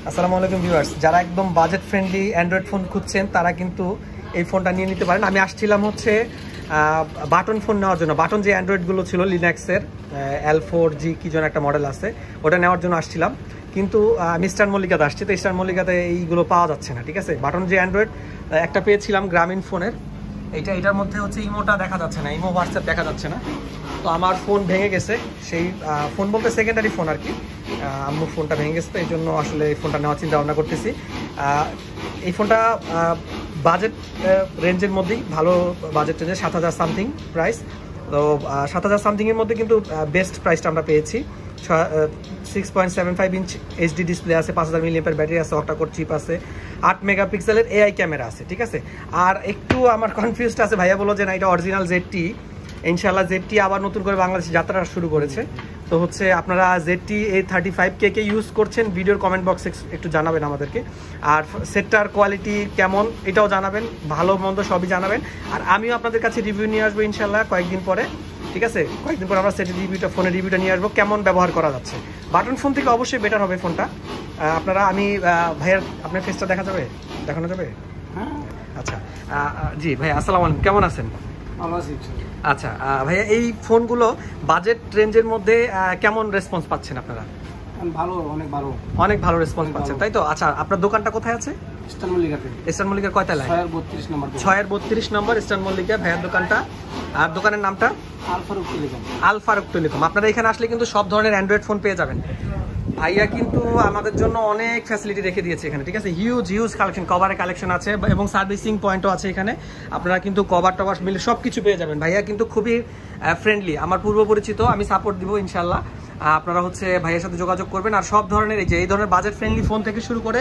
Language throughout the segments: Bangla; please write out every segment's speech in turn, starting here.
আসসালামু আলাইকুম ভিউয়ার্স, যারা একদম বাজেট ফ্রেন্ডলি অ্যান্ড্রয়েড ফোন খুঁজছেন তারা কিন্তু এই ফোনটা নিয়ে নিতে পারেন। আমি আসছিলাম হচ্ছে বাটন ফোন নেওয়ার জন্য। বাটন যে অ্যান্ড্রয়েডগুলো ছিল লিনাক্সের L4G কি যেন একটা মডেল আছে, ওটা নেওয়ার জন্য আসছিলাম। কিন্তু আমি ইস্টার্ন মল্লিকাতে আসছি, তো ইস্টার্ন মল্লিকাতে এইগুলো পাওয়া যাচ্ছে না। ঠিক আছে, বাটন যে অ্যান্ড্রয়েড একটা পেয়েছিলাম গ্রামীণ ফোনের, এটার মধ্যে হচ্ছে ইমোটা দেখা যাচ্ছে না, ইমো হোয়াটসঅ্যাপ দেখা যাচ্ছে না। তো আমার ফোন ভেঙে গেছে, সেই ফোন বলতে সেকেন্ডারি ফোন আর কি। আম্মুর ফোনটা ভেঙে গেছে, তো এই জন্য আসলে এই ফোনটা নেওয়ার চিন্তা ভাবনা করতেছি। এই ফোনটা বাজেট রেঞ্জের মধ্যেই, ভালো বাজেট রেঞ্জে 7000 সামথিং প্রাইস। তো 7000 সামথিংয়ের মধ্যে কিন্তু বেস্ট প্রাইসটা আমরা পেয়েছি। 6.75 ইঞ্চ HD ডিসপ্লে আছে, 5000 mAh ব্যাটারি আছে, অক্টাকোর চিপ আছে, 8 মেগাপিক্সেলের AI ক্যামেরা আছে। ঠিক আছে, আর একটু আমার কনফিউজড আছে, ভাইয়া বলো যে না এটা অরিজিনাল ZT। ইনশাল্লাহ ZT আবার নতুন করে বাংলাদেশে যাত্রা শুরু করেছে। তো হচ্ছে আপনারা ZT A35 কে ইউজ করছেন, ভিডিওর কমেন্ট বক্সে একটু জানাবেন আমাদেরকে। আর সেটটার কোয়ালিটি কেমন এটাও জানাবেন, ভালো মন্দ সবই জানাবেন। আর আমিও আপনাদের কাছে রিভিউ নিয়ে আসবো ইনশাল্লাহ কয়েকদিন পরে। ঠিক আছে, কয়েকদিন পর আমরা সেটের রিভিউটা, ফোনের রিভিউটা নিয়ে আসবো, কেমন ব্যবহার করা যাচ্ছে। বাটন ফোন থেকে অবশ্যই বেটার হবে ফোনটা। আপনারা ভাইয়ার আপনার ফেসটা দেখানো যাবে? আচ্ছা, জি ভাইয়া আসসালামু আলাইকুম, কেমন আছেন? আচ্ছা ভাইয়া, এই ফোনগুলো বাজেট রেঞ্জের মধ্যে কেমন রেসপন্স পাচ্ছেন আপনারা? অনেক ভালো রেসপন্স পাচ্ছেন, তাই তো? আচ্ছা, আপনার দোকানটা কোথায় আছে? ইস্টার্ন মল্লিকার কয় তলায়? 632 নম্বর ইস্টার্ন মল্লিকা ভাইয়ার দোকানটা। আর দোকানের নামটা আল ফারুক টেলিকম। আপনারা এখানে আসলে কিন্তু সব ধরনের অ্যান্ড্রয়েড ফোন পেয়ে যাবেন। ভাইয়া কিন্তু আমাদের জন্য অনেক ফ্যাসিলিটি রেখে দিয়েছে এখানে। ঠিক আছে, হিউজ কালেকশন, কভারের কালেকশন আছে এবং সার্ভিসিং পয়েন্টও আছে এখানে। আপনারা কিন্তু কভার টভার মিলে সব কিছু পেয়ে যাবেন। ভাইয়া কিন্তু খুবই ফ্রেন্ডলি, আমার পূর্ব পরিচিত, আমি সাপোর্ট দিব ইনশাল্লাহ। আপনারা হচ্ছে ভাইয়ের সাথে যোগাযোগ করবেন। আর সব ধরনের এই ধরনের বাজেট ফ্রেন্ডলি ফোন থেকে শুরু করে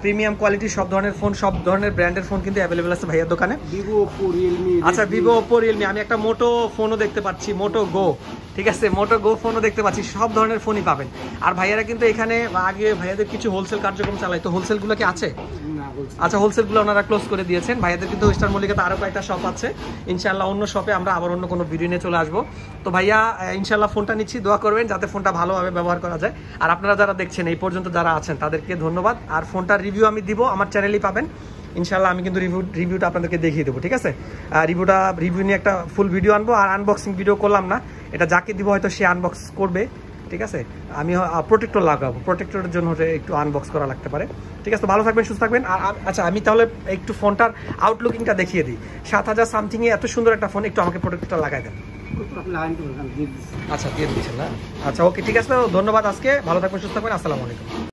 প্রিমিয়াম কোয়ালিটির সব ধরনের ফোন, সব ধরনের ব্র্যান্ডের ফোন কিন্তু অ্যাভেলেবেল আছে ভাইয়ের দোকানে। আচ্ছা, ভিভো, ওপো, রিয়েলমি, আমি একটা মোটো ফোনও দেখতে পাচ্ছি, মোটো গো। ঠিক আছে, মোটো গো ফোনও দেখতে পাচ্ছি, সব ধরনের ফোনই পাবেন। আর ভাইয়ারা কিন্তু এখানে আগে ভাইয়াদের কিছু হোলসেল কার্যক্রম চালায়, তো হোলসেলগুলো কি আছে? আচ্ছা, হোলসেলগুলো ওনারা ক্লোজ করে দিয়েছেন। ভাইয়াদের কিন্তু ইস্টার্ন মল্লিকাতে আরও কয়েকটা শপ আছে। ইনশাল্লাহ অন্য শপে আমরা আবার অন্য কোনো ভিডিও নিয়ে চলে আসবো। তো ভাইয়া ইনশাল্লাহ ফোনটা নিচ্ছি, দোয়া করবেন যাতে ফোনটা ভালোভাবে ব্যবহার করা যায়। আর আপনারা যারা দেখছেন এই পর্যন্ত যারা আছেন তাদেরকে ধন্যবাদ। আর ফোনটার রিভিউ আমি দিব, আমার চ্যানেলেই পাবেন ইনশাল্লাহ। আমি কিন্তু রিভিউটা আপনাদেরকে দেখিয়ে দেবো। ঠিক আছে, রিভিউ নিয়ে একটা ফুল ভিডিও আনবো। আর আনবক্সিং ভিডিও করলাম না, এটা যাকে দিব হয়তো সে আনবক্স করবে। ঠিক আছে, আমি প্রোটেক্টর লাগাবো, প্রোটেক্টরের জন্য একটু আনবক্স করা লাগতে পারে। ঠিক আছে, ভালো থাকবেন, সুস্থ থাকবেন। আর আচ্ছা, আমি তাহলে একটু ফোনটার আউটলুকিংটা দেখিয়ে দিই। 7000 সামথিংয়ে এত সুন্দর একটা ফোন, একটু আমাকে প্রোটেক্টরটা লাগাই দেন। আচ্ছা, দিয়ে দিচ্ছেন না? আচ্ছা, ওকে, ঠিক আছে, ধন্যবাদ। আজকে ভালো থাকবেন, সুস্থ থাকবেন, আসসালামু আলাইকুম।